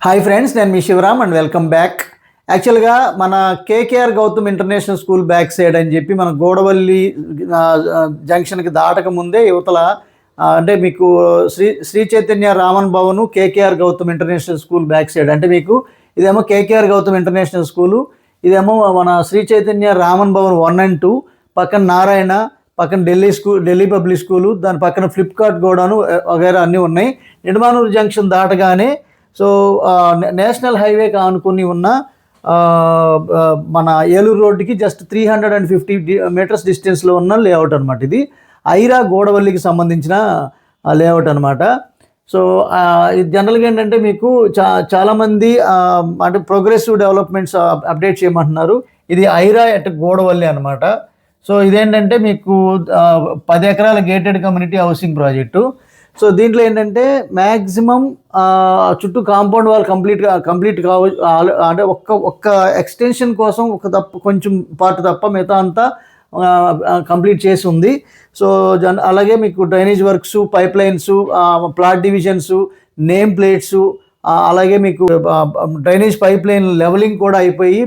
Hi friends, నేను మీ Shivaram and welcome back. యాక్చువల్గా మన KKR Gautam international school back side అని చెప్పి మన గోడవల్లి జంక్షన్కి దాటక ముందే యువతల అంటే మీకు Sri Chaitanya Raman Bhavan KKR Gautam international school back side అంటే మీకు ఇదేమో కేకేఆర్ గౌతమ్ ఇంటర్నేషనల్ స్కూలు, ఇదేమో మన శ్రీ చైతన్య రామన్ భవన్ 1 and 2, పక్కన నారాయణ, పక్కన ఢిల్లీ పబ్లిక్ స్కూలు, దాని పక్కన ఫ్లిప్కార్ట్ గోడాను వగైరా అన్నీ ఉన్నాయి. నిడమానూరు జంక్షన్ దాటగానే సో నేషనల్ హైవేకి ఆనుకుని ఉన్న మన ఏలూరు రోడ్డుకి జస్ట్ 350 మీటర్స్ డిస్టెన్స్లో ఉన్న లేఅవుట్ అనమాట. ఇది ఐరా గోడవల్లికి సంబంధించిన లేఅవుట్ అనమాట. సో జనరల్గా ఏంటంటే మీకు చాలామంది అంటే ప్రోగ్రెసివ్ డెవలప్మెంట్స్ అప్డేట్ చేయమంటున్నారు. ఇది ఐరా ఎట్ గోడవల్లి అనమాట. సో ఇదేంటంటే మీకు 10 ఎకరాల gated community housing project. So దీంట్లో ఏంటంటే మ్యాక్సిమం చుట్టూ కాంపౌండ్ వాల్ కంప్లీట్ అంటే ఒక్క ఎక్స్టెన్షన్ కోసం కొంచెం పార్ట్ తప్ప మిగతా అంతా కంప్లీట్ చేసి ఉంది. సో అలాగే మీకు drainage works, pipe lines, plot divisions, name plates, అలాగే మీకు డ్రైనేజ్ పైప్ లైన్ లెవలింగ్ కూడా అయిపోయి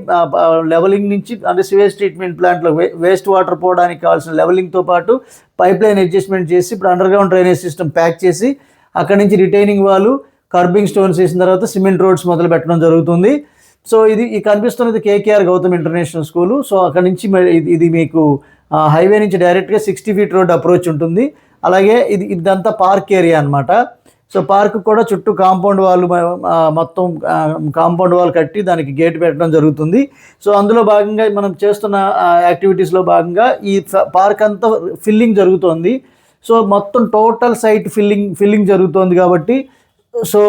లెవలింగ్ నుంచి అంటే సివేజ్ ట్రీట్మెంట్ ప్లాంట్లో వేస్ట్ వాటర్ పోవడానికి కావాల్సిన లెవలింగ్తో పాటు పైప్ లైన్ అడ్జస్ట్మెంట్ చేసి ఇప్పుడు అండర్గ్రౌండ్ డ్రైనేజ్ సిస్టమ్ ప్యాక్ చేసి అక్కడి నుంచి రిటైనింగ్ వాళ్ళు కర్బింగ్ స్టోన్స్ వేసిన తర్వాత సిమెంట్ రోడ్స్ మొదలు పెట్టడం జరుగుతుంది. సో ఈ కనిపిస్తున్నది KKR Gautam international school. So అక్కడ నుంచి ఇది మీకు హైవే నుంచి డైరెక్ట్గా 60 feet రోడ్ అప్రోచ్ ఉంటుంది. అలాగే ఇదంతా పార్క్ ఏరియా అనమాట. సో పార్క్ కూడా చుట్టూ కాంపౌండ్ వాల్ మొత్తం కాంపౌండ్ వాల్ కట్టి దానికి గేట్ పెట్టడం జరుగుతుంది. సో అందులో భాగంగా మనం చేస్తున్న యాక్టివిటీస్లో భాగంగా ఈ పార్క్ అంతా ఫిల్లింగ్ జరుగుతోంది. సో టోటల్ సైట్ ఫిల్లింగ్ జరుగుతోంది కాబట్టి సో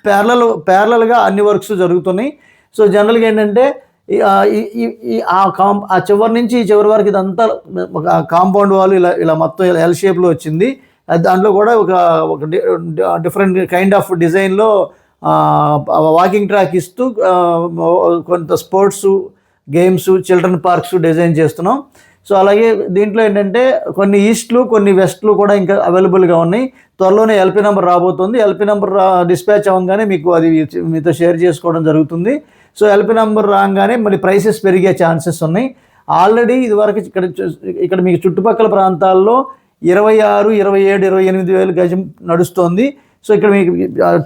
ప్యారలల్గా అన్ని వర్క్స్ జరుగుతున్నాయి. సో జనరల్గా ఏంటంటే ఆ చివరి నుంచి ఈ చివరి వరకు ఇదంతా కాంపౌండ్ వాల్ ఇలా మొత్తం ఎల్ షేప్లో వచ్చింది. దాంట్లో కూడా ఒక డిఫరెంట్ కైండ్ ఆఫ్ డిజైన్లో వాకింగ్ ట్రాక్ ఇస్తూ కొంత sports, games, children parks design చేస్తున్నాం. సో అలాగే దీంట్లో ఏంటంటే కొన్ని ఈస్ట్లు, కొన్ని వెస్ట్లు కూడా ఇంకా అవైలబుల్గా ఉన్నాయి. త్వరలోనే ఎల్పీ నెంబర్ రాబోతుంది. ఎల్పీ నెంబర్ డిస్పాచ్ అవ్వగానే మీకు అది మీతో షేర్ చేసుకోవడం జరుగుతుంది. సో ఎల్పీ నెంబర్ రాగానే మళ్ళీ ప్రైసెస్ పెరిగే ఛాన్సెస్ ఉన్నాయి. ఆల్రెడీ ఇదివరకు ఇక్కడ మీకు చుట్టుపక్కల ప్రాంతాల్లో 26, 27, 28 వేలు గజం నడుస్తోంది. సో ఇక్కడ మీకు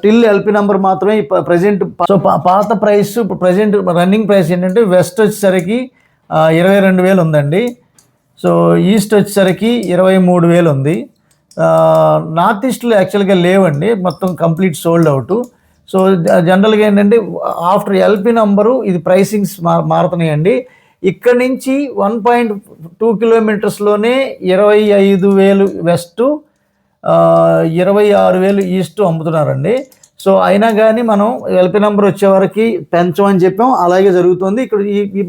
టిల్ ఎల్పీ నెంబర్ మాత్రమే ప్రజెంట్. సో పాత ప్రైస్ ప్రజెంట్ రన్నింగ్ ప్రైస్ ఏంటంటే వెస్ట్ వచ్చేసరికి 22,000 ఉందండి. సో ఈస్ట్ వచ్చేసరికి 23,000 ఉంది. నార్త్ ఈస్ట్లో యాక్చువల్గా లేవండి, మొత్తం కంప్లీట్ సోల్డ్ అవుట్. సో జనరల్గా ఏంటంటే ఆఫ్టర్ ఎల్పీ నెంబరు ఇది ప్రైసింగ్స్ మారుతున్నాయండి. ఇక్కడ నుంచి 1.2 kilometers-లోనే 25,000 వెస్ట్, 26,000 ఈస్ట్ అమ్ముతున్నారండి. సో అయినా కానీ మనం ఎల్పీ నెంబర్ వచ్చేవరకు పెంచమని చెప్పాం, అలాగే జరుగుతుంది. ఇక్కడ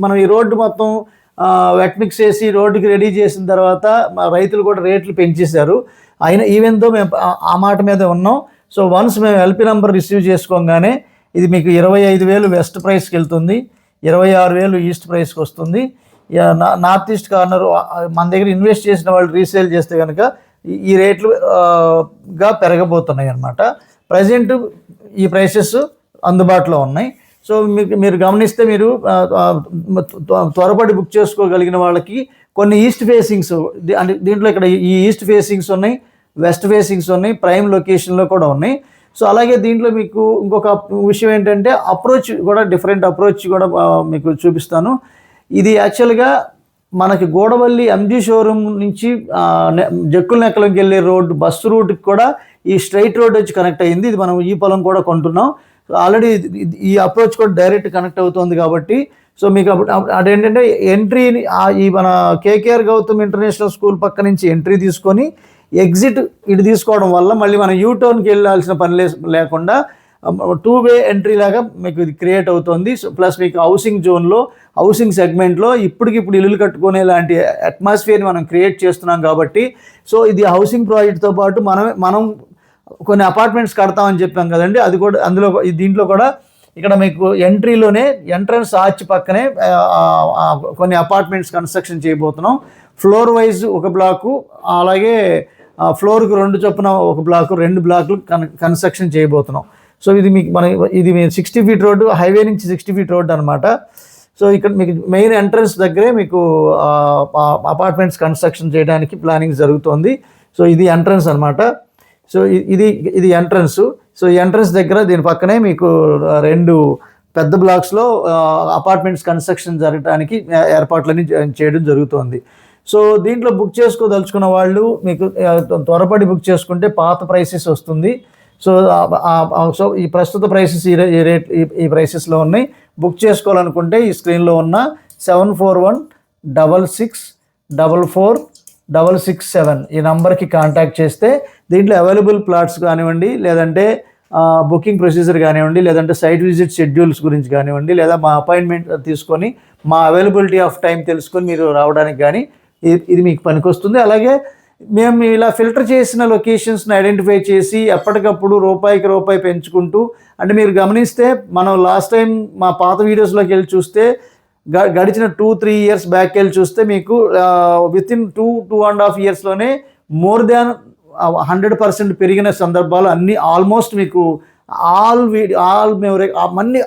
మనం ఈ రోడ్డు మొత్తం వెట్ మిక్స్ చేసి రోడ్డుకి రెడీ చేసిన తర్వాత రైతులు కూడా రేట్లు పెంచేశారు. అయినా ఈవెన్తో మేము ఆ మాట మీద ఉన్నాం. సో వన్స్ మేము ఎల్పీ నెంబర్ రిసీవ్ చేసుకోగానే ఇది మీకు 25,000 వెస్ట్ ప్రైస్కి వెళ్తుంది, 26,000 ఈస్ట్ ప్రైస్కి వస్తుంది. నార్త్ ఈస్ట్ కార్నర్ మన దగ్గర ఇన్వెస్ట్ చేసిన వాళ్ళు రీసేల్ చేస్తే కనుక ఈ రేట్లుగా పెరగబోతున్నాయి అన్నమాట. ప్రజెంట్ ఈ ప్రైసెస్ అందుబాటులో ఉన్నాయి. సో మీరు గమనిస్తే మీరు త్వరపడి బుక్ చేసుకోగలిగిన వాళ్ళకి కొన్ని ఈస్ట్ ఫేసింగ్స్ అంటే దీంట్లో ఇక్కడ ఈ ఈస్ట్ ఫేసింగ్స్ ఉన్నాయి, వెస్ట్ ఫేసింగ్స్ ఉన్నాయి, ప్రైమ్ లొకేషన్లో కూడా ఉన్నాయి. సో అలాగే దీంట్లో మీకు ఇంకొక విషయం ఏంటంటే అప్రోచ్ కూడా డిఫరెంట్ అప్రోచ్ కూడా మీకు చూపిస్తాను. ఇది యాక్చువల్గా మనకి గోడవల్లి ఎంజీ షోరూమ్ నుంచి జక్కులనెక్కలంకి వెళ్ళే రోడ్డు బస్సు రూట్కి కూడా ఈ స్ట్రైట్ రోడ్ వచ్చి కనెక్ట్ అయ్యింది. ఇది మనం ఈ పొలం కూడా కొంటున్నాం. ఆల్రెడీ ఈ అప్రోచ్ కూడా డైరెక్ట్ కనెక్ట్ అవుతుంది కాబట్టి సో మీకు అదేంటంటే ఎంట్రీని ఈ మన కేకేఆర్ గౌతమ్ ఇంటర్నేషనల్ స్కూల్ పక్క నుంచి ఎంట్రీ తీసుకొని ఎగ్జిట్ ఇటు తీసుకోవడం వల్ల మళ్ళీ మనం యూటర్న్కి వెళ్ళాల్సిన పని లేకుండా 2-way ఎంట్రీ లాగా మీకు ఇది క్రియేట్ అవుతుంది. సో ప్లస్ మీకు హౌసింగ్ జోన్లో, హౌసింగ్ సెగ్మెంట్లో ఇప్పటికిప్పుడు ఇల్లులు కట్టుకునే లాంటి అట్మాస్ఫియర్ని మనం క్రియేట్ చేస్తున్నాం కాబట్టి సో ఇది హౌసింగ్ ప్రాజెక్ట్తో పాటు మనం కొన్ని అపార్ట్మెంట్స్ కడతామని చెప్పాం కదండి. అది కూడా దీంట్లో కూడా ఇక్కడ మీకు ఎంట్రీలోనే ఎంట్రన్స్ ఆర్చ్ పక్కనే కొన్ని అపార్ట్మెంట్స్ కన్స్ట్రక్షన్ చేయబోతున్నాం. ఫ్లోర్ వైజ్ ఒక బ్లాకు, అలాగే ఫ్లోర్కు 2 చొప్పున ఒక బ్లాకు, 2 బ్లాకులు కన్స్ట్రక్షన్ చేయబోతున్నాం. సో ఇది మీకు ఇది 60 ఫీట్ రోడ్డు, హైవే నుంచి 60 ఫీట్ రోడ్డు అనమాట. సో ఇక్కడ మీకు మెయిన్ ఎంట్రన్స్ దగ్గరే మీకు అపార్ట్మెంట్స్ కన్స్ట్రక్షన్ చేయడానికి ప్లానింగ్ జరుగుతోంది. సో ఇది ఎంట్రన్స్ అనమాట. సో ఇది ఎంట్రన్స్. సో ఈ ఎంట్రన్స్ దగ్గర దీని పక్కనే మీకు 2 పెద్ద బ్లాక్స్లో అపార్ట్మెంట్స్ కన్స్ట్రక్షన్ జరగడానికి ఏర్పాట్లన్నీ చేయడం జరుగుతోంది. సో దీంట్లో బుక్ చేసుకోదలుచుకున్న వాళ్ళు మీకు త్వరపడి బుక్ చేసుకుంటే పాత ప్రైసెస్ వస్తుంది. సో ఈ ప్రస్తుత ప్రైసెస్ ఈ ప్రైసెస్లో ఉన్నాయి. బుక్ చేసుకోవాలనుకుంటే ఈ స్క్రీన్లో ఉన్న 7416444667 ఈ నంబర్కి కాంటాక్ట్ చేస్తే దీంట్లో అవైలబుల్ ప్లాట్స్ కానివ్వండి, లేదంటే బుకింగ్ ప్రొసీజర్ కానివ్వండి, లేదంటే సైట్ విజిట్ షెడ్యూల్స్ గురించి కానివ్వండి, లేదా మా అపాయింట్మెంట్ తీసుకొని మా అవైలబిలిటీ ఆఫ్ టైం తెలుసుకొని మీరు రావడానికి కానీ ఇది మీకు పనికొస్తుంది. అలాగే మేము ఇలా ఫిల్టర్ చేసిన లొకేషన్స్ని ఐడెంటిఫై చేసి ఎప్పటికప్పుడు రూపాయికి రూపాయి పెంచుకుంటూ, అంటే మీరు గమనిస్తే మనం లాస్ట్ టైం మా పాత వీడియోస్లోకి వెళ్ళి చూస్తే గడిచిన 2-3 ఇయర్స్ బ్యాక్ వెళ్ళి చూస్తే మీకు వితిన్ 2.5 ఇయర్స్లోనే మోర్ దాన్ 100% పెరిగిన సందర్భాలు అన్నీ ఆల్మోస్ట్ మీకు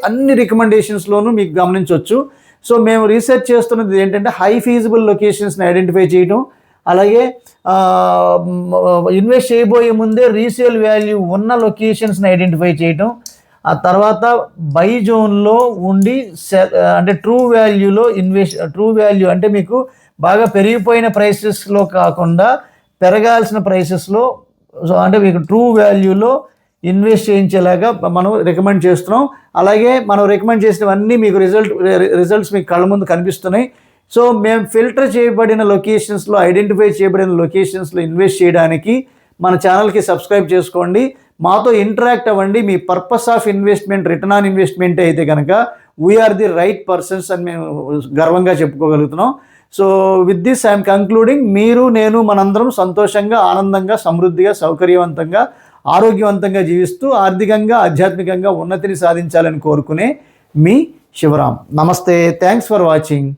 అన్ని రికమెండేషన్స్లోనూ మీకు గమనించవచ్చు. సో మేము రీసెర్చ్ చేస్తున్నది ఏంటంటే హై ఫీజిబుల్ లొకేషన్స్ని ఐడెంటిఫై చేయడం, అలాగే ఇన్వెస్ట్ చేయబోయే ముందే రీసేల్ వాల్యూ ఉన్న లొకేషన్స్ని ఐడెంటిఫై చేయడం, ఆ తర్వాత బై జోన్లో ఉండి అంటే ట్రూ వాల్యూ అంటే మీకు బాగా పెరిగిపోయిన ప్రైసెస్లో కాకుండా పెరగాల్సిన ప్రైసెస్లో, సో అంటే మీకు ట్రూ వాల్యూలో ఇన్వెస్ట్ చేయించేలాగా మనం రికమెండ్ చేస్తున్నాం. అలాగే మనం రికమెండ్ చేసినవన్నీ మీకు రిజల్ట్స్ మీకు కళ్ళ ముందు కనిపిస్తున్నాయి. సో మేము ఫిల్టర్ చేయబడిన లొకేషన్స్లో, ఐడెంటిఫై చేయబడిన లొకేషన్స్లో ఇన్వెస్ట్ చేయడానికి మన ఛానల్కి సబ్స్క్రైబ్ చేసుకోండి, మాతో ఇంటరాక్ట్ అవ్వండి. మీ purpose of investment return on investment అయితే కనుక వీఆర్ ది రైట్ పర్సన్స్ అని మేము గర్వంగా చెప్పుకోగలుగుతున్నాం. So with this I'm concluding. మీరు, నేను, మనందరం సంతోషంగా, ఆనందంగా, సమృద్ధిగా, సౌకర్యవంతంగా, ఆరోగ్యవంతంగా జీవిస్తూ ఆర్థికంగా, ఆధ్యాత్మికంగా ఉన్నతిని సాధించాలని కోరుకునే మీ శివరాం. నమస్తే. Thanks for watching.